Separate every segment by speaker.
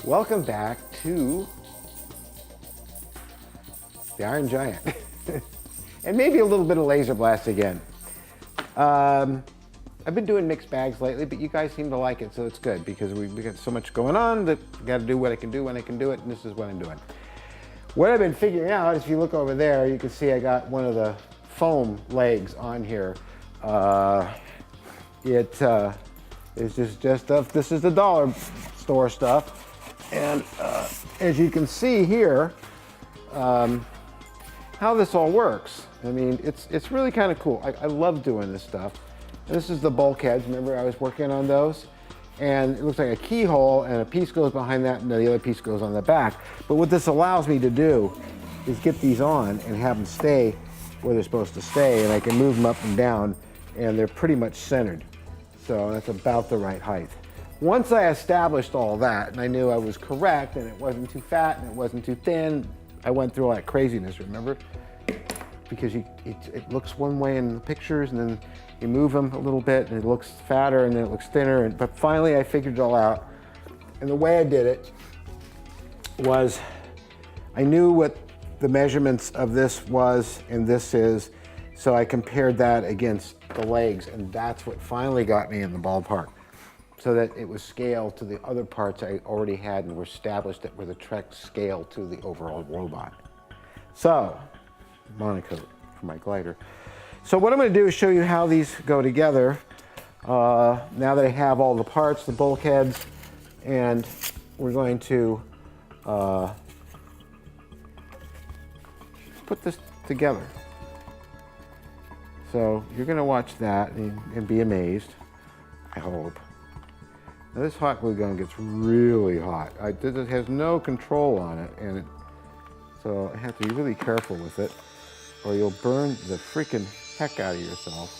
Speaker 1: Welcome back to the Iron Giant. And maybe a little bit of laser blast again. I've been doing mixed bags lately, but you guys seem to like it, so it's good because we got so much going on that I got to do what I can do when I can do it, and this is what I'm doing. What I've been figuring out, if you look over there, you can see I got one of the foam legs on here. It's just stuff. This is the dollar store stuff. And as you can see here, how this all works. I mean, it's really kind of cool. I love doing this stuff. And this is the bulkheads. Remember, I was working on those? And it looks like a keyhole, and a piece goes behind that, and the other piece goes on the back. But what this allows me to do is get these on and have them stay where they're supposed to stay, and I can move them up and down, and they're pretty much centered. So that's about the right height. Once I established all that, and I knew I was correct, and it wasn't too fat, and it wasn't too thin, I went through all that craziness, remember? Because it looks one way in the pictures, and then you move them a little bit, and it looks fatter, and then it looks thinner. But finally, I figured it all out. And the way I did it was, I knew what the measurements of this was and this is, so I compared that against the legs, and that's what finally got me in the ballpark, so that it was scaled to the other parts I already had and were established that were the correct scale to the overall robot. So, monocoat for my glider. So what I'm going to do is show you how these go together now that I have all the parts, the bulkheads, and we're going to put this together. So you're going to watch that and be amazed, I hope. Now this hot glue gun gets really hot. It has no control on it, and so I have to be really careful with it, or you'll burn the freaking heck out of yourself.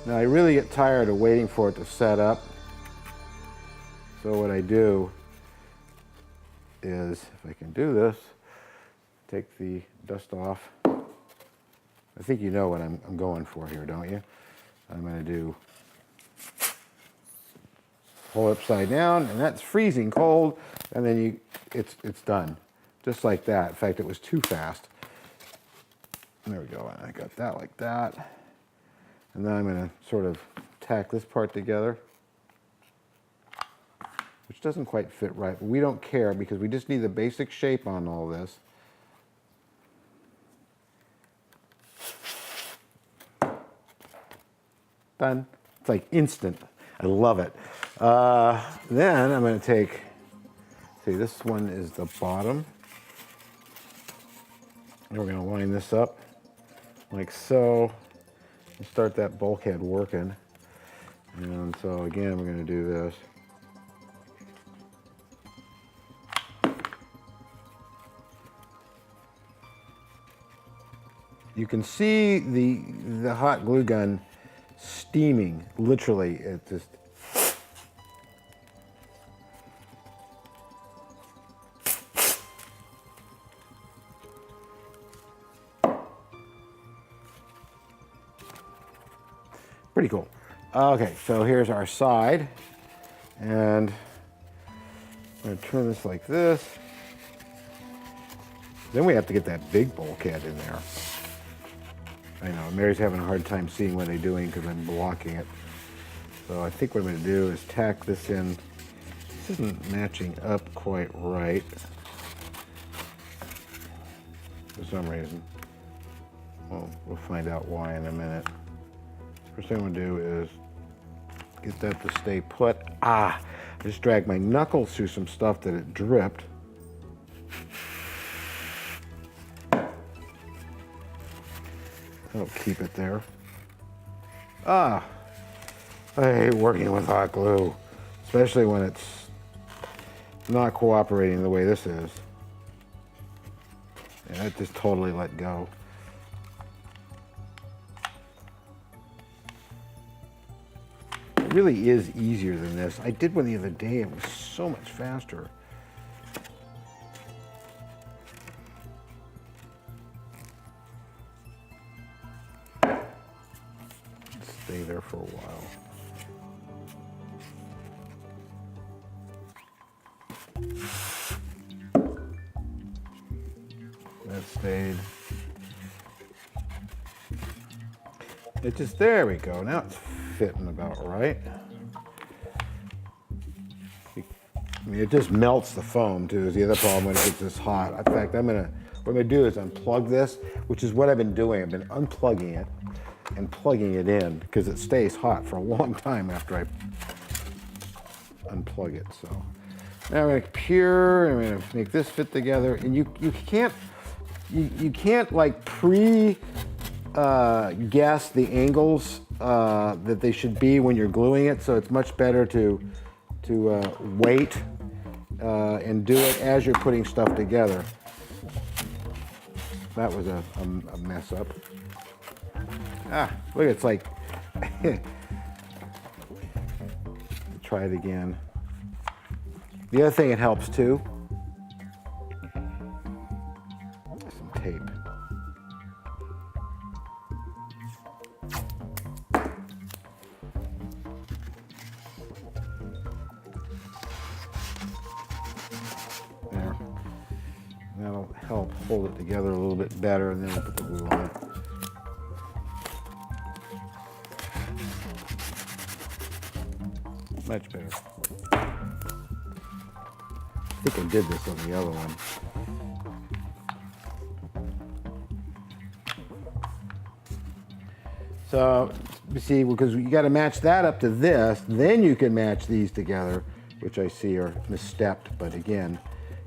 Speaker 1: Now I really get tired of waiting for it to set up. So what I do is, if I can do this, take the dust off. I think you know what I'm going for here, don't you? I'm going to do hold upside down, and that's freezing cold, and then it's done. Just like that. In fact, it was too fast. There we go, and I got that like that. And then I'm going to sort of tack this part together, which doesn't quite fit right, but we don't care because we just need the basic shape on all this. Done. It's like instant. I love it. Then I'm going to take, see, this one is the bottom. And we're going to line this up like so and start that bulkhead working. And so again, we're going to do this. You can see the hot glue gun steaming, literally. It just, pretty cool. Okay, so here's our side, and I'm going to turn this like this. Then we have to get that big bulkhead in there. I know, Mary's having a hard time seeing what I'm doing because I'm blocking it. So I think what I'm going to do is tack this in. This isn't matching up quite right for some reason. Well, we'll find out why in a minute. First thing I'm going to do is get that to stay put. I just dragged my knuckles through some stuff that it dripped. That'll keep it there. I hate working with hot glue, especially when it's not cooperating the way this is. Yeah, it just totally let go. It really is easier than this. I did one the other day. It was so much faster. Stay there for a while. That stayed. It just, there we go. Now it's fitting about right. I mean, it just melts the foam too, is the other problem when it gets this hot. In fact, what I'm gonna do is unplug this, which is what I've been doing. I've been unplugging it and plugging it in because it stays hot for a long time after I unplug it. So now I'm gonna I'm gonna make this fit together, and you can't like guess the angles that they should be when you're gluing it. So it's much better to wait and do it as you're putting stuff together. That was a mess up. Look, it's like, try it again. The other thing it helps too, some tape. There. That'll help hold it together a little bit better, and then we'll put the glue on it. Much better. I think I did this on the other one. So, you see, because you got to match that up to this, then you can match these together, which I see are misstepped, but again,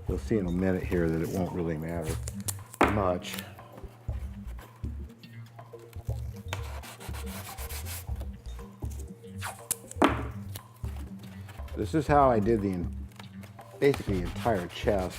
Speaker 1: you'll see in a minute here that it won't really matter much. This is how I did basically the entire chest.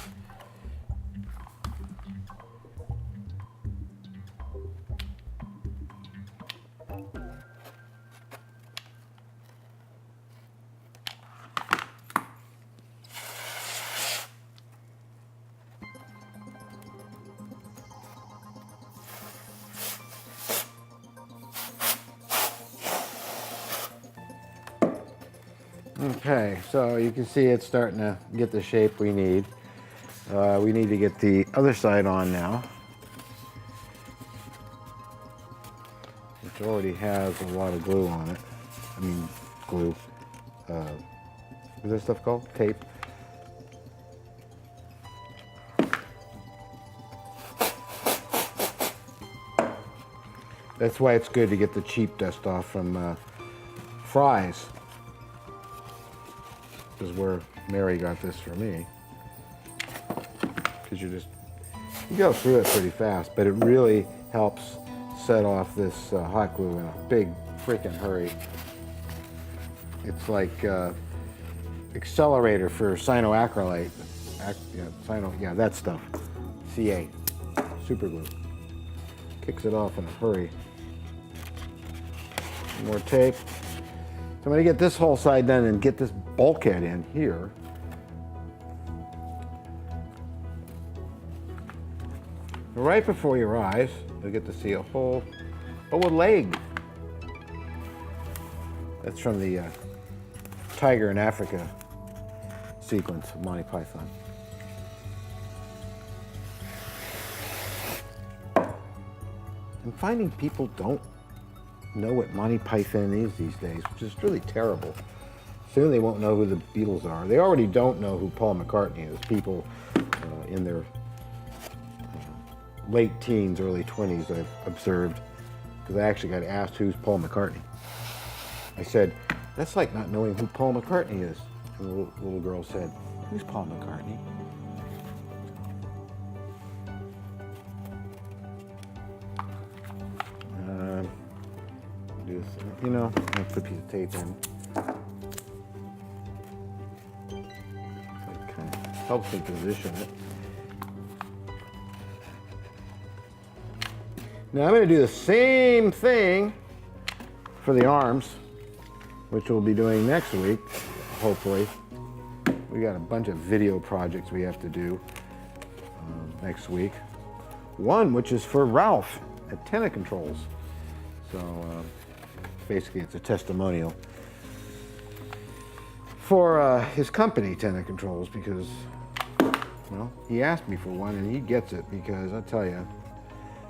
Speaker 1: Okay, so you can see it's starting to get the shape we need. We need to get the other side on now, which already has a lot of glue on it. I mean, glue. What's this stuff called? Tape. That's why it's good to get the cheap dust off from Fry's. Is where Mary got this for me, because you go through it pretty fast, but it really helps set off this hot glue in a big freaking hurry. It's like accelerator for cyanoacrylate, that stuff. CA, super glue, kicks it off in a hurry. More tape. So I'm going to get this whole side done and get this bulkhead in here. Right before your eyes, you'll get to see a whole, a leg. That's from the Tiger in Africa sequence of Monty Python. I'm finding people don't know what Monty Python is these days, which is really terrible. Soon they won't know who the Beatles are. They already don't know who Paul McCartney is. People in their late teens, early 20s, I've observed, because I actually got asked who's Paul McCartney. I said, that's like not knowing who Paul McCartney is. And the little girl said, who's Paul McCartney? You know, I'll put a piece of tape in. It kind of helps me position it. Now I'm going to do the same thing for the arms, which we'll be doing next week, hopefully. We got a bunch of video projects we have to do next week. One which is for Ralph at Tenna Controls. So basically it's a testimonial for his company, Tenna Controls, because Well, he asked me for one, and he gets it because I tell you,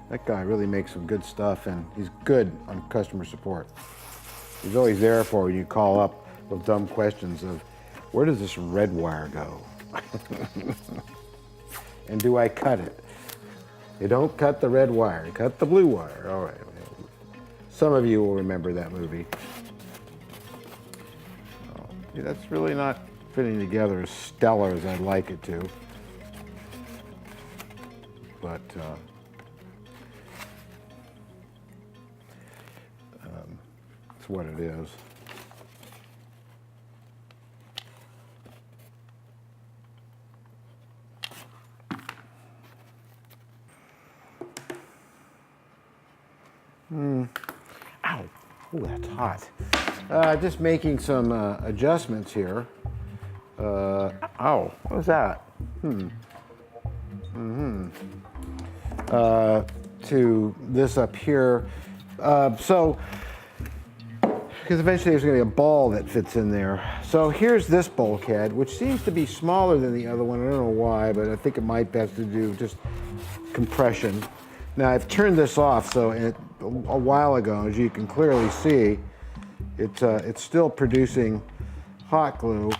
Speaker 1: that guy really makes some good stuff, and he's good on customer support. He's always there for you. You call up with dumb questions of, where does this red wire go? And do I cut it? You don't cut the red wire, you cut the blue wire. All right. Some of you will remember that movie. Oh, yeah, that's really not fitting together as stellar as I'd like it to. But it's what it is. Ow! Oh, that's hot. Just making some adjustments here. Ow! What was that? To this up here. So, because eventually there's going to be a ball that fits in there. So here's this bulkhead, which seems to be smaller than the other one. I don't know why, but I think it might have to do just compression. Now I've turned this off, so a while ago, as you can clearly see, it's still producing hot glue,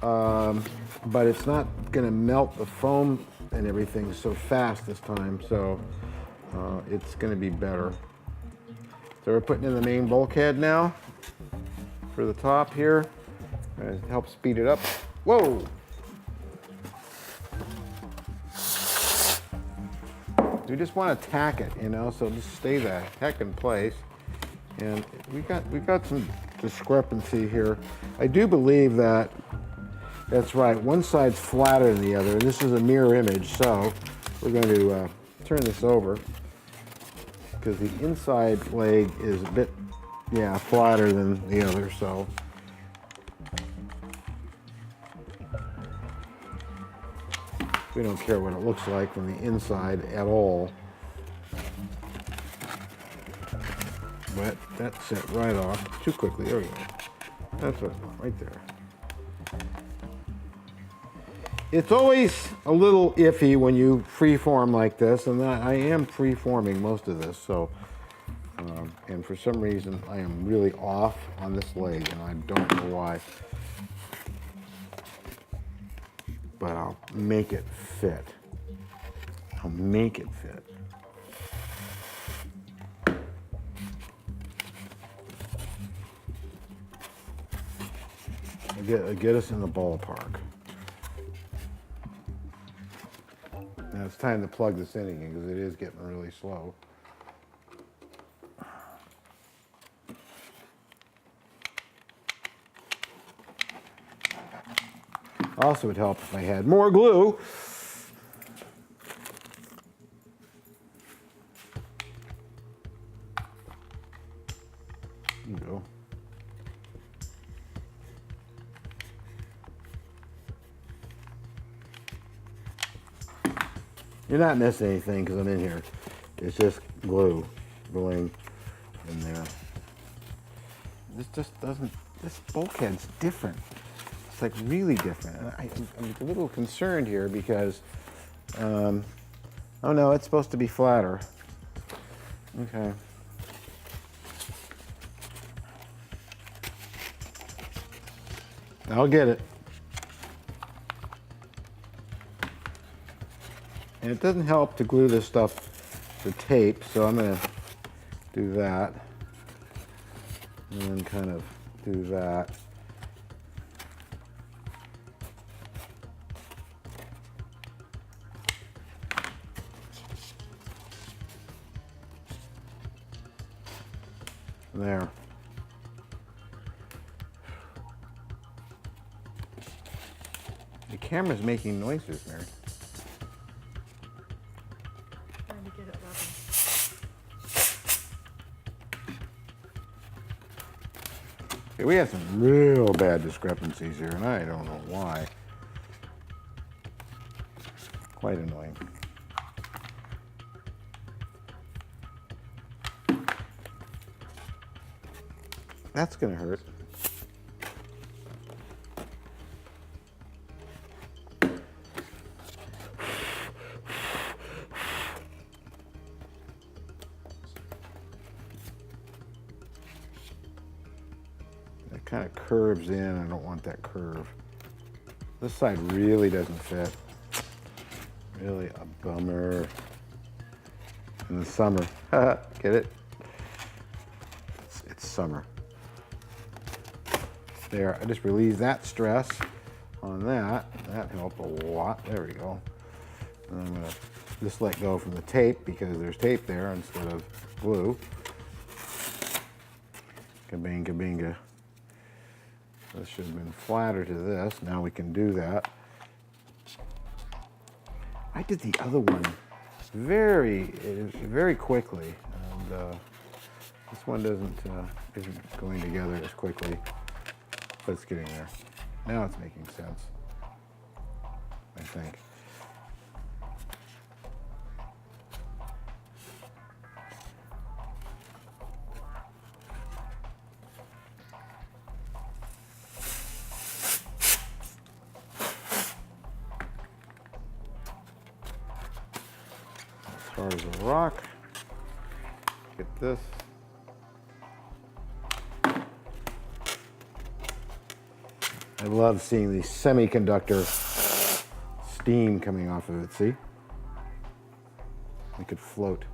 Speaker 1: but it's not going to melt the foam and everything so fast this time, so it's going to be better. So we're putting in the main bulkhead now for the top here. It helps speed it up. Whoa! We just want to tack it, you know, so just stay that heck in place. And we've got some discrepancy here. I do believe that's right. One side's flatter than the other. This is a mirror image, so we're going to turn this over because the inside leg is a bit, flatter than the other. So we don't care what it looks like from the inside at all. But that set right off too quickly. There we go. That's what I want, right there. It's always a little iffy when you freeform like this, and I am freeforming most of this, so, and for some reason I am really off on this leg, and I don't know why. But I'll make it fit. I'll make it fit. I'll get us in the ballpark. Now it's time to plug this in again because it is getting really slow. Also, it would help if I had more glue. There you go. You're not missing anything because I'm in here. It's just glue going in there. This just doesn't, this bulkhead's different. It's like really different. I'm a little concerned here because, oh no, it's supposed to be flatter. Okay. I'll get it. And it doesn't help to glue this stuff to tape, so I'm going to do that. And then kind of do that. There. The camera's making noises, Mary.
Speaker 2: Trying to get it level.
Speaker 1: Okay, we have some real bad discrepancies here, and I don't know why. Quite annoying. That's gonna hurt. kind of curves in. I don't want that curve. This side really doesn't fit. Really a bummer. In the summer. Get it? It's summer. There, I just relieved that stress on that. That helped a lot. There we go. And I'm gonna just let go from the tape because there's tape there instead of glue. Kabinga, binga. This should have been flatter to this. Now we can do that. I did the other one very quickly, and this one isn't going together as quickly, but it's getting there. Now it's making sense, I think. Hard as a rock. Get this. I love seeing the semiconductor steam coming off of it, see? We could float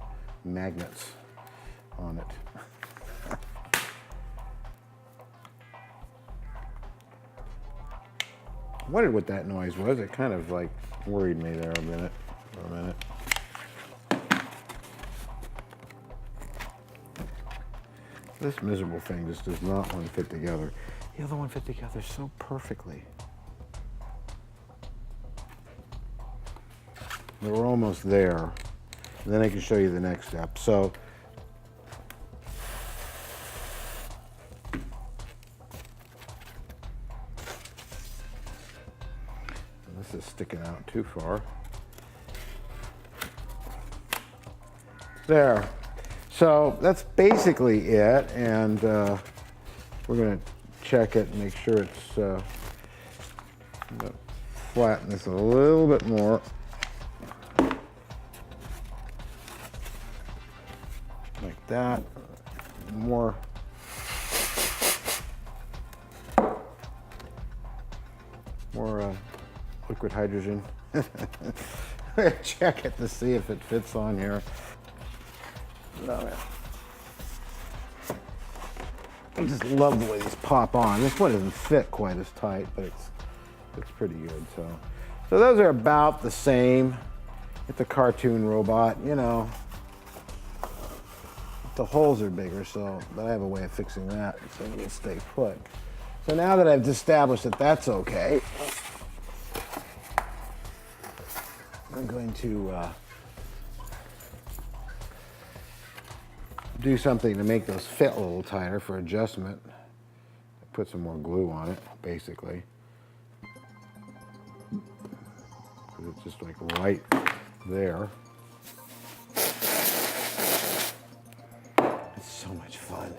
Speaker 1: magnets on it. I wondered what that noise was. It kind of like worried me there for a minute. This miserable thing just does not want to fit together. The other one fit together so perfectly. But we're almost there. And then I can show you the next step. So, this is sticking out too far. There. So that's basically it, and we're going to check it and make sure it's flatten this a little bit more. Like that. More. Liquid hydrogen. Check it to see if it fits on here. No, I just love the way these pop on. This one doesn't fit quite as tight, but it's pretty good. So those are about the same. It's a cartoon robot, you know. The holes are bigger, but I have a way of fixing that so it will stay put. So now that I've established that that's okay, I'm going to do something to make those fit a little tighter for adjustment. Put some more glue on it, basically. It's just like right there. It's so much fun.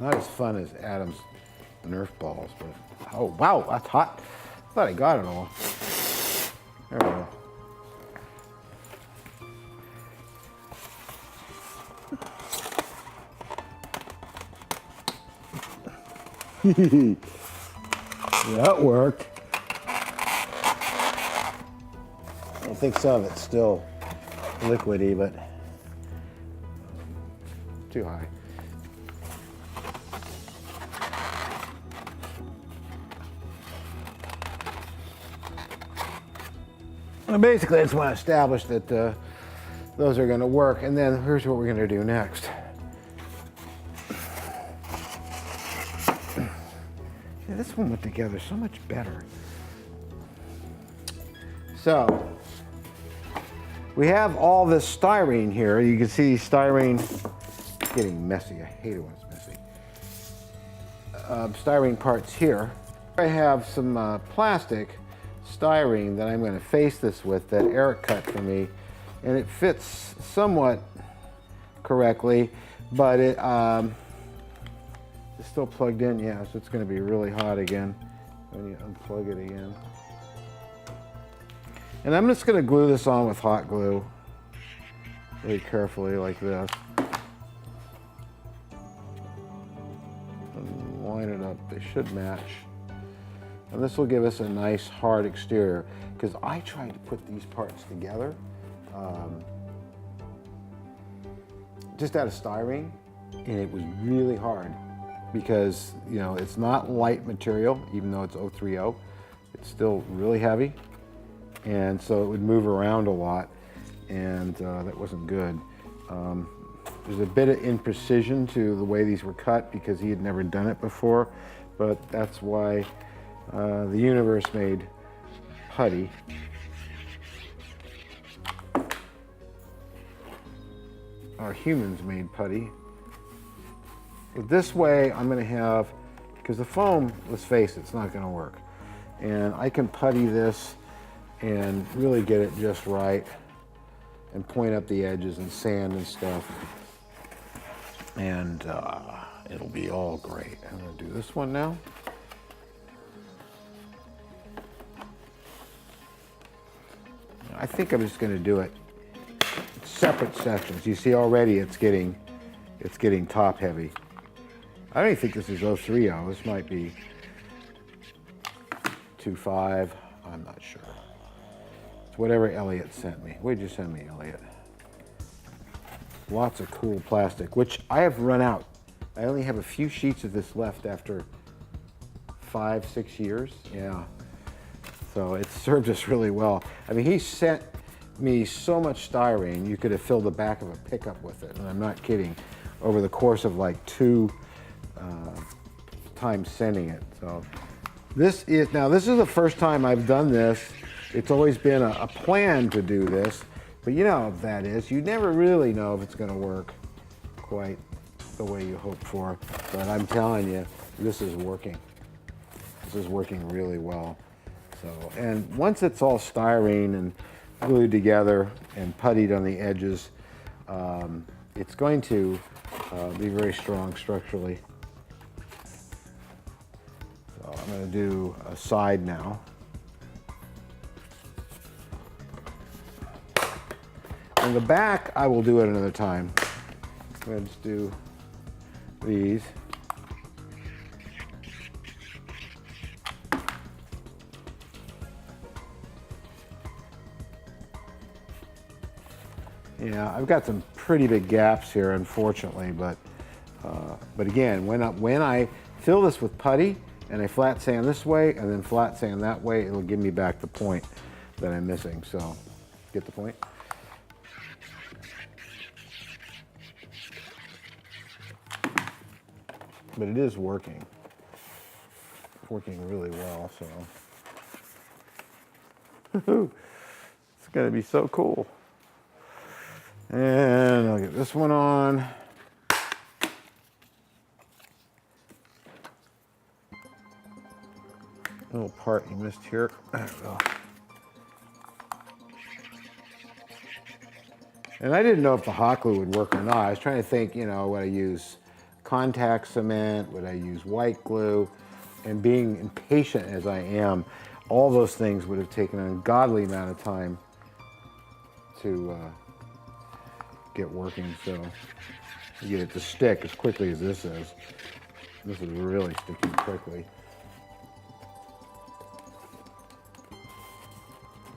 Speaker 1: Not as fun as Adam's Nerf balls, but oh wow, that's hot. I thought I got it all. There we go. That worked. I think some of it's still liquidy, but too high. And basically, I just want to establish that those are going to work, and then here's what we're going to do next. Yeah, this one went together so much better. So, we have all this styrene here. You can see styrene getting messy. I hate it when it's messy. Styrene parts here. I have some plastic styrene that I'm going to face this with that Eric cut for me, and it fits somewhat correctly, but It's still plugged in, yeah, so it's going to be really hot again when you unplug it again. And I'm just going to glue this on with hot glue really carefully like this. And line it up, they should match. And this will give us a nice hard exterior, because I tried to put these parts together just out of styrene, and it was really hard because, you know, it's not light material, even though it's 030. It's still really heavy, and so it would move around a lot, and that wasn't good. There's a bit of imprecision to the way these were cut because he had never done it before, but that's why the universe made putty. Our humans made putty. But this way I'm going to have, because the foam, let's face it, it's not going to work. And I can putty this and really get it just right and point up the edges and sand and stuff. And it'll be all great. I'm going to do this one now. I think I'm just going to do it separate sections. You see already it's getting top heavy. I don't even think this is 030. This might be 2.5. I'm not sure. It's whatever Elliot sent me. What did you send me, Elliot? Lots of cool plastic, which I have run out. I only have a few sheets of this left after 5-6 years. Yeah. So it served us really well. I mean, he sent me so much styrene, you could have filled the back of a pickup with it, and I'm not kidding, over the course of like 2 times sending it. So this is the first time I've done this. It's always been a plan to do this, but you know what that is. You never really know if it's going to work quite the way you hope for, but I'm telling you, this is working. This is working really well. So, and once it's all styrene and glued together and puttied on the edges, it's going to be very strong structurally. So I'm going to do a side now. And the back, I will do it another time. I'm going to just do these. Yeah, I've got some pretty big gaps here, unfortunately, but again, when I fill this with putty and I flat sand this way and then flat sand that way, it'll give me back the point that I'm missing. So, get the point? But it is working. It's working really well, so. It's gonna be so cool. And I'll get this one on. Little part you missed here. There we go. And I didn't know if the hot glue would work or not. I was trying to think, you know, would I use contact cement? Would I use white glue? And being impatient as I am, all those things would have taken an ungodly amount of time to get working, so you get it to stick as quickly as this is. This is really sticking quickly.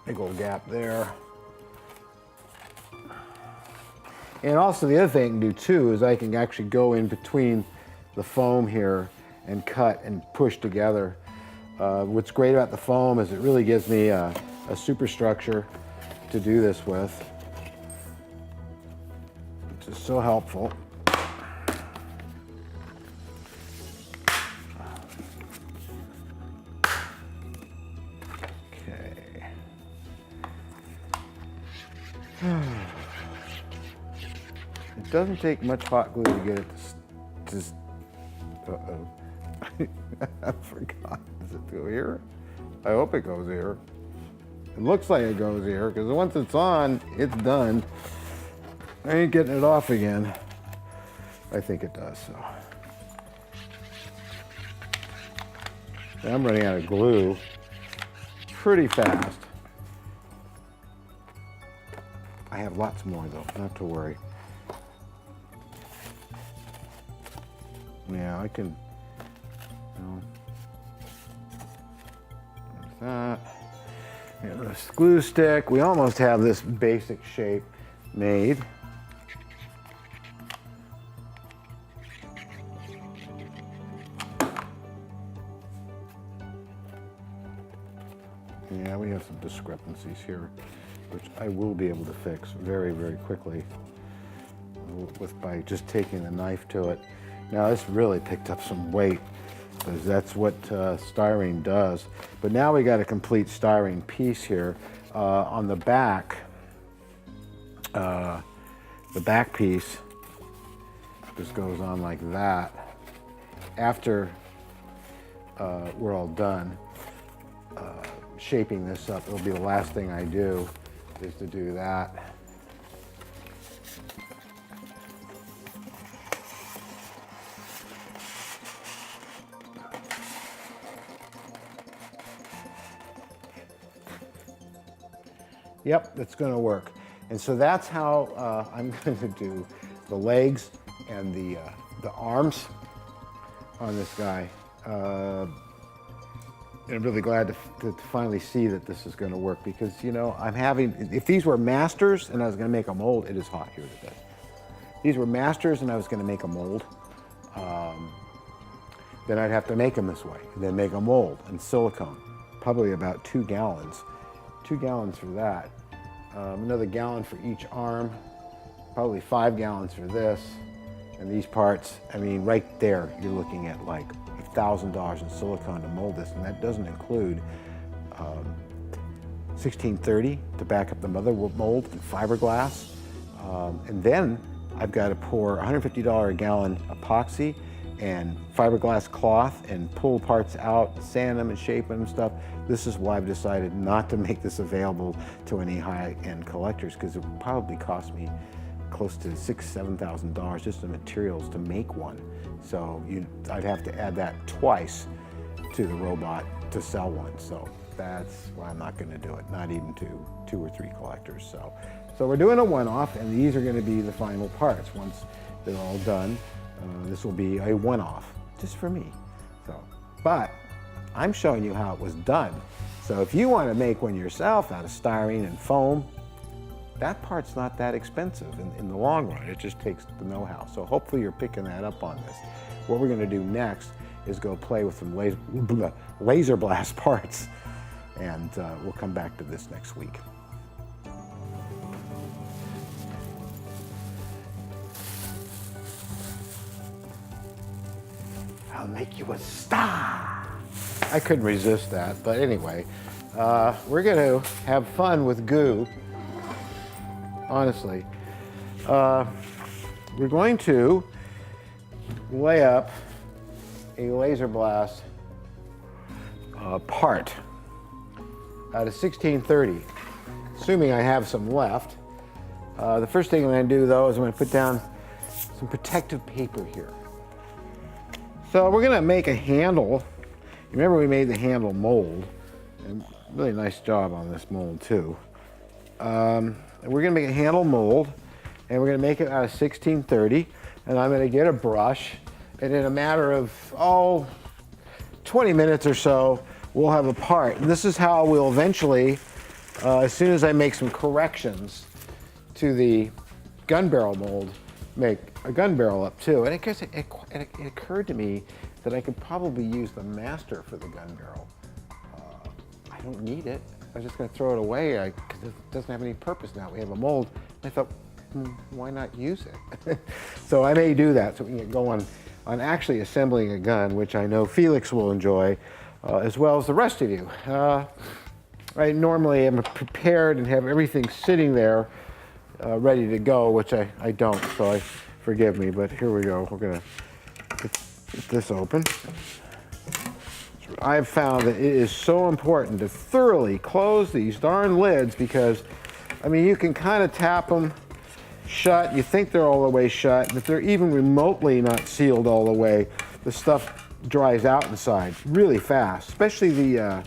Speaker 1: Big old gap there. And also the other thing I can do too is I can actually go in between the foam here and cut and push together. What's great about the foam is it really gives me a superstructure to do this with, which is so helpful. Okay. It doesn't take much hot glue to get it to uh-oh. I forgot. Does it go here? I hope it goes here. It looks like it goes here, because once it's on, it's done. I ain't getting it off again. I think it does, so. I'm running out of glue pretty fast. I have lots more though, not to worry. Yeah, I can, there's that. And this glue stick, we almost have this basic shape made. Yeah, we have some discrepancies here, which I will be able to fix very, very quickly by just taking the knife to it. Now this really picked up some weight, because that's what styrene does. But now we got a complete styrene piece here. On the back piece just goes on like that. After we're all done shaping this up, it'll be the last thing I do is to do that. Yep, that's going to work. And so that's how I'm going to do the legs and the arms on this guy. And I'm really glad to finally see that this is going to work, because, you know, if these were masters and I was going to make a mold, it is hot here today. These were masters and I was going to make a mold, then I'd have to make them this way, and then make a mold in silicone, probably about 2 gallons. 2 gallons for that, another gallon for each arm, probably 5 gallons for this, and these parts. I mean, right there, you're looking at like $1,000 in silicone to mold this, and that doesn't include 1630 to back up the mother mold and fiberglass, and then I've got to pour $150 a gallon epoxy and fiberglass cloth and pull parts out, sand them and shape them and stuff. This is why I've decided not to make this available to any high-end collectors, because it would probably cost me close to $6,000 to $7,000 just the materials to make one. So I'd have to add that twice to the robot to sell one. So that's why I'm not going to do it, not even to 2 or 3 collectors. So we're doing a one-off, and these are going to be the final parts. Once they're all done, this will be a one-off, just for me. But I'm showing you how it was done. So if you want to make one yourself out of styrene and foam, that part's not that expensive in the long run. It just takes the know-how. So hopefully you're picking that up on this. What we're going to do next is go play with some laser blast parts, and we'll come back to this next week. I'll make you a star. I couldn't resist that, but anyway, we're going to have fun with goo. Honestly, we're going to lay up a laser blast part out of 1630, assuming I have some left. The first thing I'm going to do, though, is I'm going to put down some protective paper here. So we're going to make a handle. Remember, we made the handle mold, and really nice job on this mold too. And we're going to make a handle mold, and we're going to make it out of 1630. And I'm going to get a brush, and in a matter of 20 minutes or so, we'll have a part. And this is how we'll eventually, as soon as I make some corrections to the gun barrel mold, make a gun barrel up too. And it occurred to me that I could probably use the master for the gun barrel. I don't need it. I was just going to throw it away because it doesn't have any purpose now. We have a mold. And I thought, why not use it? So I may do that so we can get going on actually assembling a gun, which I know Felix will enjoy, as well as the rest of you. I normally am prepared and have everything sitting there ready to go, which I don't, so forgive me, but here we go. We're going to get this open. I've found that it is so important to thoroughly close these darn lids, because, I mean, you can kind of tap them shut. You think they're all the way shut, but if they're even remotely not sealed all the way, the stuff dries out inside really fast, especially the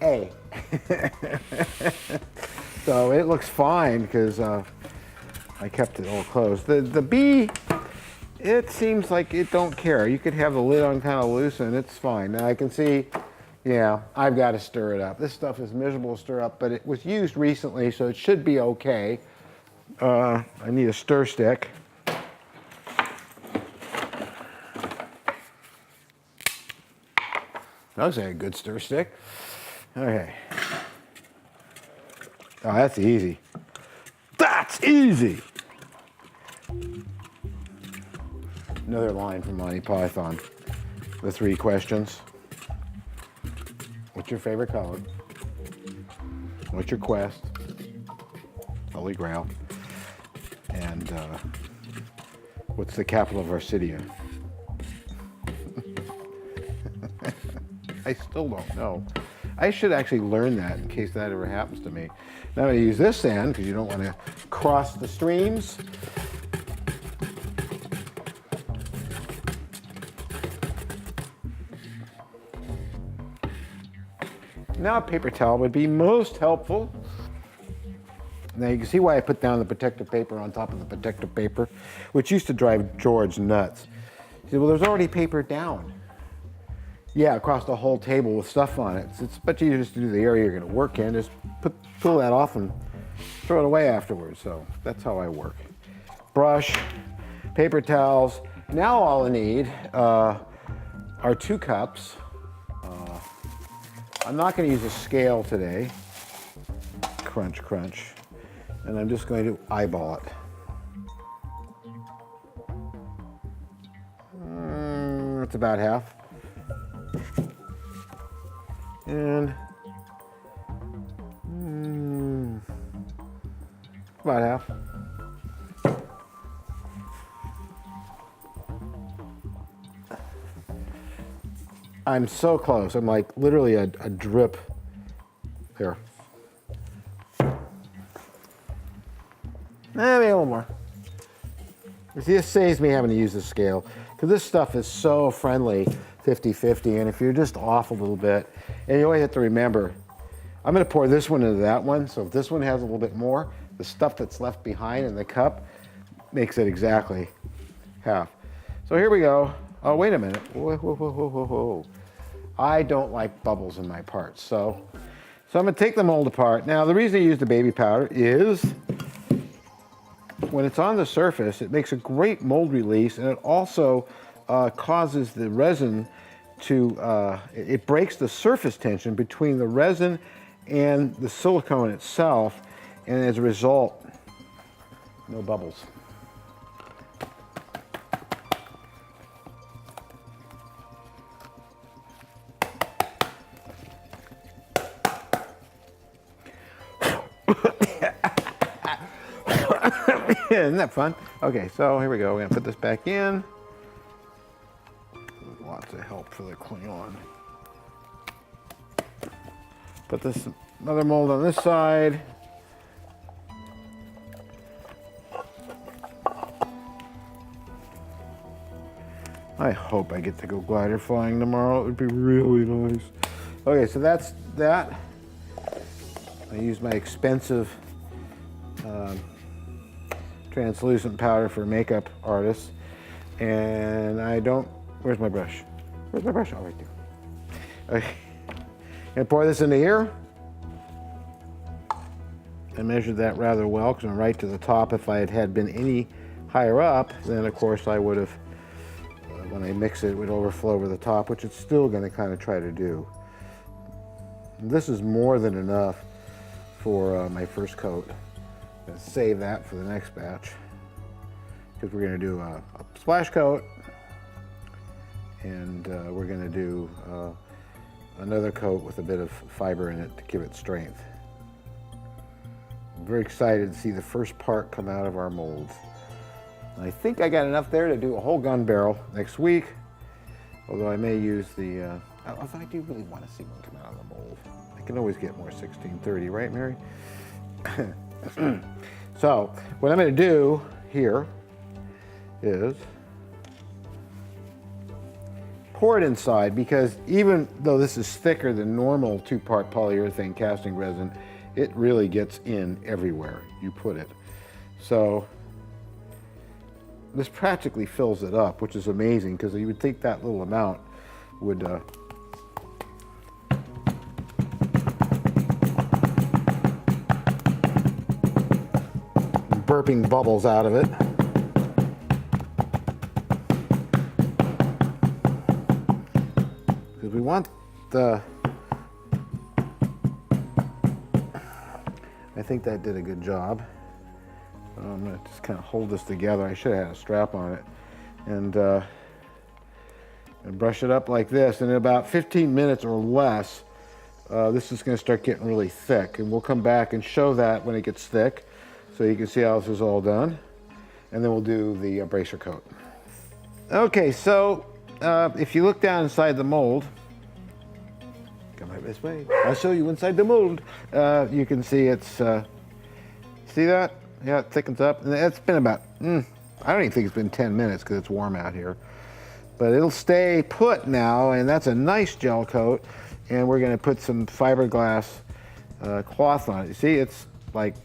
Speaker 1: A. So it looks fine because I kept it all closed. The B, it seems like it don't care. You could have the lid on kind of loose and it's fine. Now I can see, yeah, I've got to stir it up. This stuff is miserable to stir up, but it was used recently, so it should be okay. I need a stir stick. That looks like a good stir stick. Okay. Oh, that's easy. That's easy! Another line from Monty Python. The 3 questions. What's your favorite color? What's your quest? Holy Grail. And what's the capital of Arcadia? I still don't know. I should actually learn that in case that ever happens to me. Now I'm going to use this sand because you don't want to cross the streams. Now a paper towel would be most helpful. Now you can see why I put down the protective paper on top of the protective paper, which used to drive George nuts. He said, well, there's already paper down. Yeah, across the whole table with stuff on it. It's much easier just to do the area you're going to work in. Just pull that off and throw it away afterwards. So that's how I work. Brush, paper towels. Now all I need are 2 cups. I'm not going to use a scale today. Crunch, crunch. And I'm just going to eyeball it. That's about half. And about half. I'm so close. I'm like literally a drip here. Maybe a little more. You see, this saves me having to use the scale because this stuff is so friendly, 50-50, and if you're just off a little bit, and you always have to remember, I'm going to pour this one into that one, so if this one has a little bit more, the stuff that's left behind in the cup makes it exactly half. So here we go. Oh, wait a minute. Whoa, whoa, whoa, whoa, whoa, whoa. I don't like bubbles in my parts, so I'm going to take the mold apart. Now, the reason I use the baby powder is when it's on the surface, it makes a great mold release, and it also causes the resin to, it breaks the surface tension between the resin and the silicone itself, and as a result, no bubbles. Isn't that fun? Okay, so here we go. We're gonna put this back in. Lots of help for the crayon. Put this another mold on this side. I hope I get to go glider flying tomorrow. It would be really nice. Okay, so that's that. I use my expensive translucent powder for makeup artists, and I don't. Where's my brush? Where's my brush? Oh, right there. Okay. And pour this into here. I measured that rather well because I'm right to the top. If I had been any higher up, then of course I would have, when I mix it, it would overflow over the top, which it's still going to kind of try to do. This is more than enough for my first coat. I'm going to save that for the next batch because we're going to do a splash coat, and we're going to do another coat with a bit of fiber in it to give it strength. I'm very excited to see the first part come out of our molds. I think I got enough there to do a whole gun barrel next week, although I may use the, if I do really want to see one come out of the mold. I can always get more 1630, right, Mary? So what I'm going to do here is pour it inside, because even though this is thicker than normal 2-part polyurethane casting resin, it really gets in everywhere you put it. So this practically fills it up, which is amazing, because you would think that little amount would burping bubbles out of it. Because we want the, I think that did a good job. I'm going to just kind of hold this together. I should have had a strap on it. And brush it up like this. And in about 15 minutes or less, this is going to start getting really thick. And we'll come back and show that when it gets thick, so you can see how this is all done. And then we'll do the bracer coat. Okay, so if you look down inside the mold, come right this way, I'll show you inside the mold. You can see it's, see that? Yeah, it thickens up. And it's been about, I don't even think it's been 10 minutes because it's warm out here. But it'll stay put now, and that's a nice gel coat. And we're gonna put some fiberglass cloth on it. You see, it's like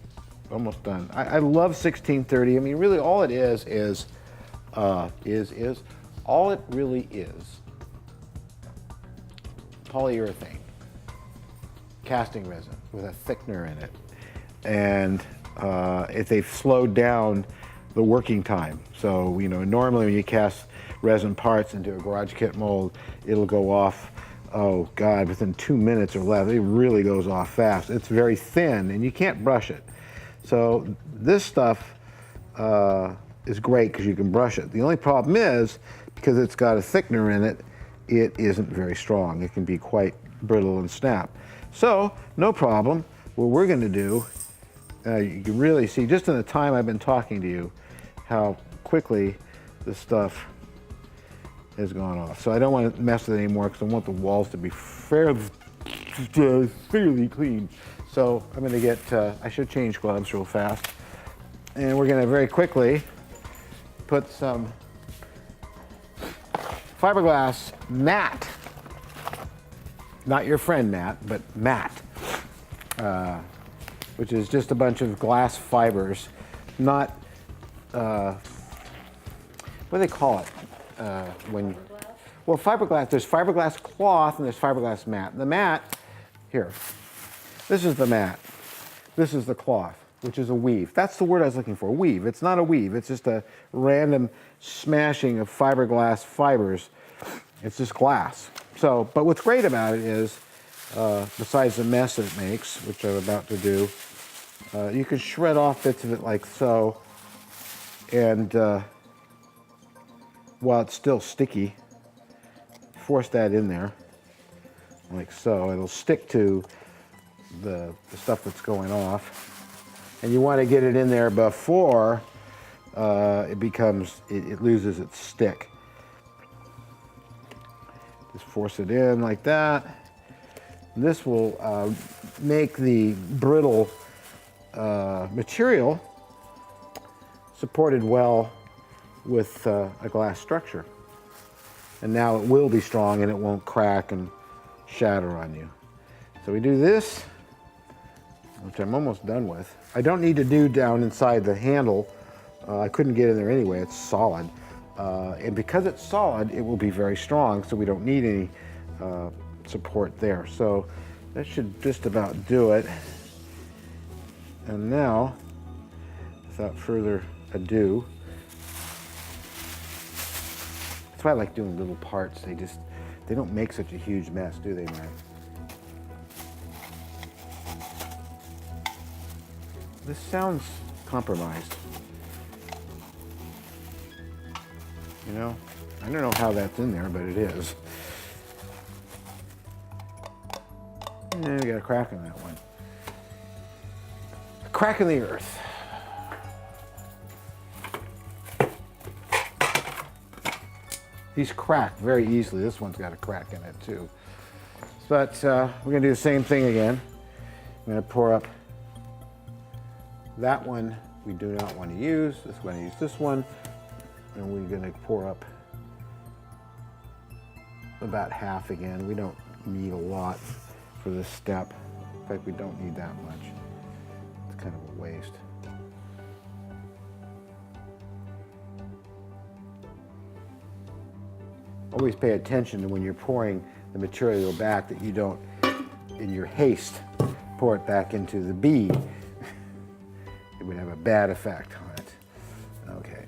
Speaker 1: almost done. I love 1630. I mean, really all it is all it really is polyurethane casting resin with a thickener in it. And if they've slowed down the working time. So, you know, normally when you cast resin parts into a garage kit mold, it'll go off, oh God, within 2 minutes or less. It really goes off fast. It's very thin and you can't brush it. So this stuff is great because you can brush it. The only problem is, because it's got a thickener in it, it isn't very strong. It can be quite brittle and snap. So, no problem. What we're gonna do, you can really see, just in the time I've been talking to you, how quickly this stuff has gone off. So I don't want to mess with it anymore because I want the walls to be fairly clean. So I'm going to get, I should change gloves real fast. And we're going to very quickly put some fiberglass mat, not your friend Matt, but mat, which is just a bunch of glass fibers, not, what do they call it? When, well, fiberglass, there's fiberglass cloth and there's fiberglass mat. The mat, here, this is the mat. This is the cloth, which is a weave. That's the word I was looking for, weave. It's not a weave, it's just a random smashing of fiberglass fibers. It's just glass. So, but what's great about it is, besides the mess that it makes, which I'm about to do, you can shred off bits of it like so, and while it's still sticky, force that in there, like so. It'll stick to the stuff that's going off. And you want to get it in there before it loses its stick. Just force it in like that. This will make the brittle material supported well with a glass structure. And now it will be strong and it won't crack and shatter on you. So we do this, which I'm almost done with. I don't need to do down inside the handle. I couldn't get in there anyway, it's solid. And because it's solid, it will be very strong, so we don't need any support there. So that should just about do it. And now, without further ado, that's why I like doing little parts. They don't make such a huge mess, do they, Matt? This sounds compromised. You know, I don't know how that's in there, but it is. And we got a crack in that one. A crack in the earth. These crack very easily. This one's got a crack in it too. But we're gonna do the same thing again. I'm gonna pour up that one we do not want to use. We're going to use this one, and we're going to pour up about half again. We don't need a lot for this step. In fact, we don't need that much. It's kind of a waste. Always pay attention to when you're pouring the material back that you don't, in your haste, pour it back into the bead. It would have a bad effect on it. Okay.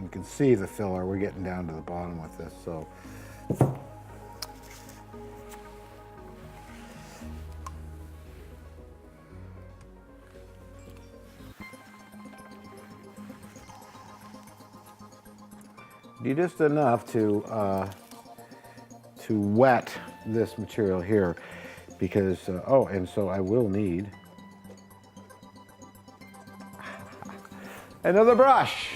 Speaker 1: You can see the filler. We're getting down to the bottom with this, so. Do just enough to wet this material here, because oh, and so I will need another brush.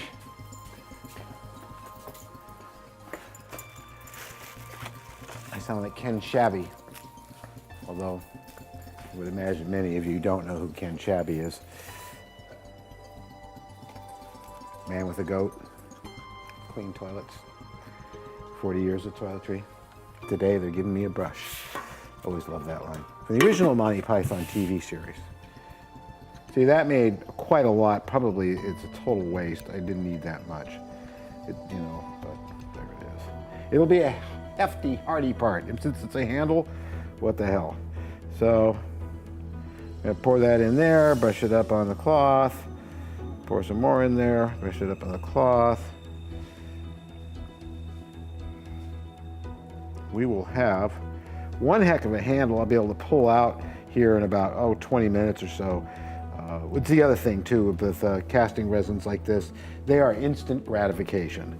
Speaker 1: I sound like Ken Shabby, although I would imagine many of you don't know who Ken Shabby is. Man with a goat. Clean toilets, 40 years of toiletry. Today they're giving me a brush. Always love that line. From the original Monty Python TV series. See, that made quite a lot. Probably it's a total waste. I didn't need that much. But there it is. It'll be a hefty, hardy part. And since it's a handle, what the hell. So, I'm gonna pour that in there, brush it up on the cloth, pour some more in there, brush it up on the cloth. We will have one heck of a handle I'll be able to pull out here in about 20 minutes or so. What's the other thing too with casting resins like this? They are instant gratification.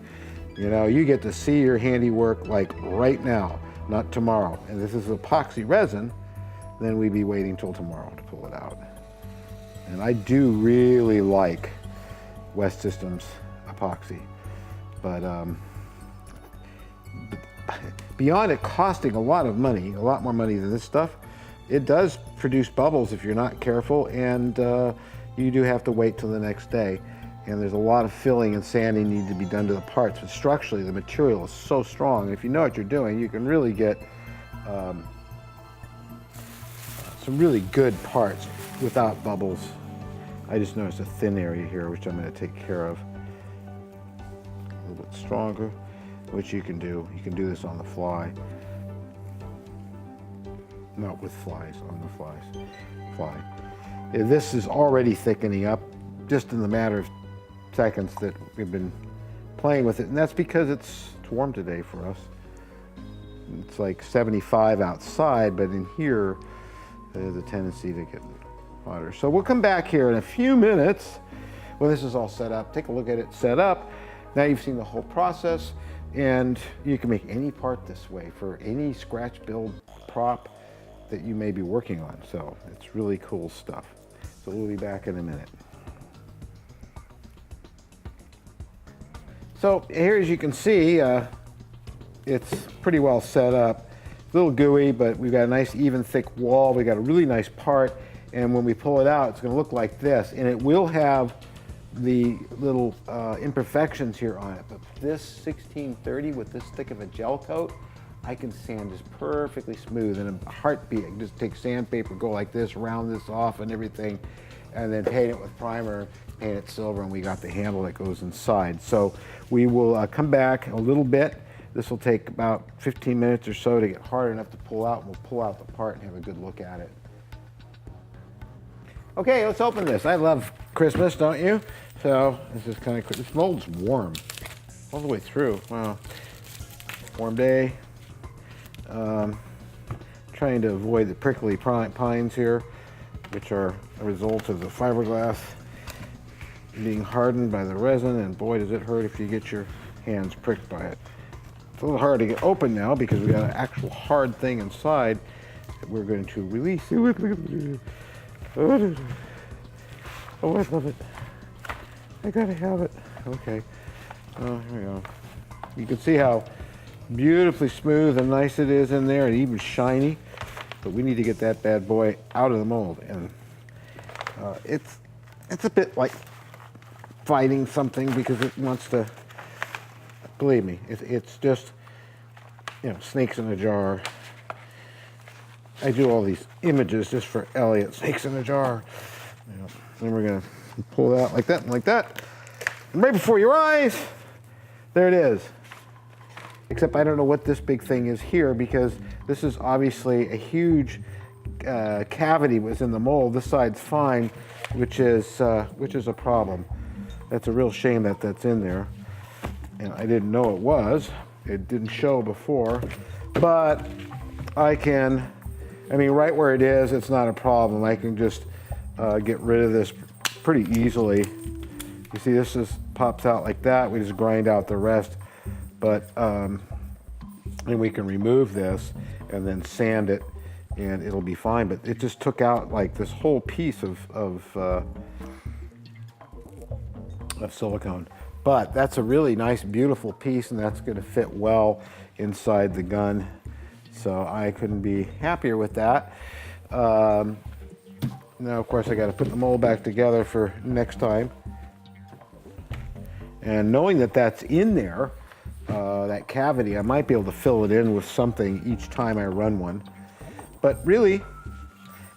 Speaker 1: You know, you get to see your handiwork like right now, not tomorrow. And this is epoxy resin, then we'd be waiting till tomorrow to pull it out. And I do really like West Systems epoxy, but beyond it costing a lot of money, a lot more money than this stuff, it does produce bubbles if you're not careful, and you do have to wait till the next day. And there's a lot of filling and sanding need to be done to the parts, but structurally the material is so strong. If you know what you're doing, you can really get some really good parts without bubbles. I just noticed a thin area here, which I'm going to take care of. A little bit stronger, which you can do. You can do this on the fly. Not with flies, on the fly. This is already thickening up just in the matter of seconds that we've been playing with it, and that's because it's warm today for us. It's like 75 outside, but in here there's a tendency to get hotter. So we'll come back here in a few minutes when this is all set up. Take a look at it set up. Now you've seen the whole process, and you can make any part this way for any scratch build prop that you may be working on. So it's really cool stuff. So we'll be back in a minute. So here, as you can see, it's pretty well set up. It's a little gooey, but we've got a nice even thick wall. We got a really nice part, and when we pull it out, it's going to look like this, and it will have the little imperfections here on it. But this 1630 with this thick of a gel coat, I can sand this perfectly smooth in a heartbeat. I can just take sandpaper, go like this, round this off and everything, and then paint it with primer, paint it silver, and we got the handle that goes inside. So we will come back a little bit. This will take about 15 minutes or so to get hard enough to pull out. We'll pull out the part and have a good look at it. Okay, let's open this. I love Christmas, don't you? So this is kind of, this mold's warm all the way through. Wow, warm day. Trying to avoid the prickly pines here, which are a result of the fiberglass being hardened by the resin, and boy does it hurt if you get your hands pricked by it. It's a little hard to get open now because we got an actual hard thing inside that we're going to release. Oh, I love it. I gotta have it. Okay. Oh, here we go. You can see how beautifully smooth and nice it is in there, and even shiny. But we need to get that bad boy out of the mold, and it's a bit like fighting something because it wants to. Believe me, it's just, you know, snakes in a jar. I do all these images just for Elliot. Snakes in a jar. You know, then we're gonna pull it out like that and like that. And right before your eyes, there it is. Except I don't know what this big thing is here, because this is obviously a huge cavity was in the mold. This side's fine, which is a problem. That's a real shame that that's in there. And I didn't know it was. It didn't show before, but I mean, right where it is, it's not a problem. I can just get rid of this pretty easily. You see, this just pops out like that. We just grind out the rest, but and we can remove this and then sand it, and it'll be fine. But it just took out like this whole piece of silicone. But that's a really nice, beautiful piece, and that's going to fit well inside the gun. So I couldn't be happier with that. Now, of course, I got to put the mold back together for next time. And knowing that that's in there, that cavity, I might be able to fill it in with something each time I run one. But really,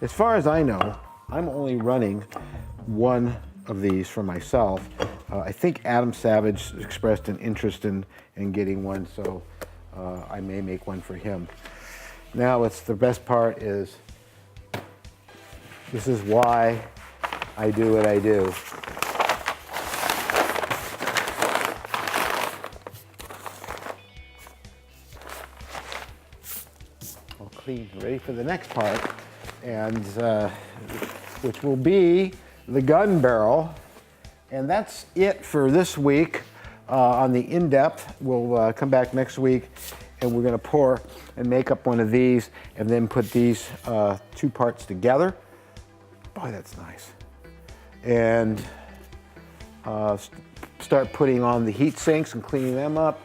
Speaker 1: as far as I know, I'm only running one of these for myself. I think Adam Savage expressed an interest in getting one, so I may make one for him. Now, it's the best part is, this is why I do what I do. All clean, ready for the next part, and which will be the gun barrel. And that's it for this week on the in-depth. We'll come back next week, and we're going to pour and make up one of these, and then put these two parts together. Boy, that's nice. And start putting on the heat sinks and cleaning them up.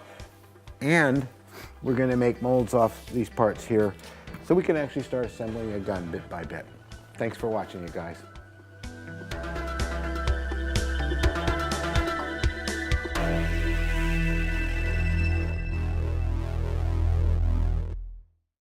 Speaker 1: And we're going to make molds off these parts here, so we can actually start assembling a gun bit by bit. Thanks for watching, you guys.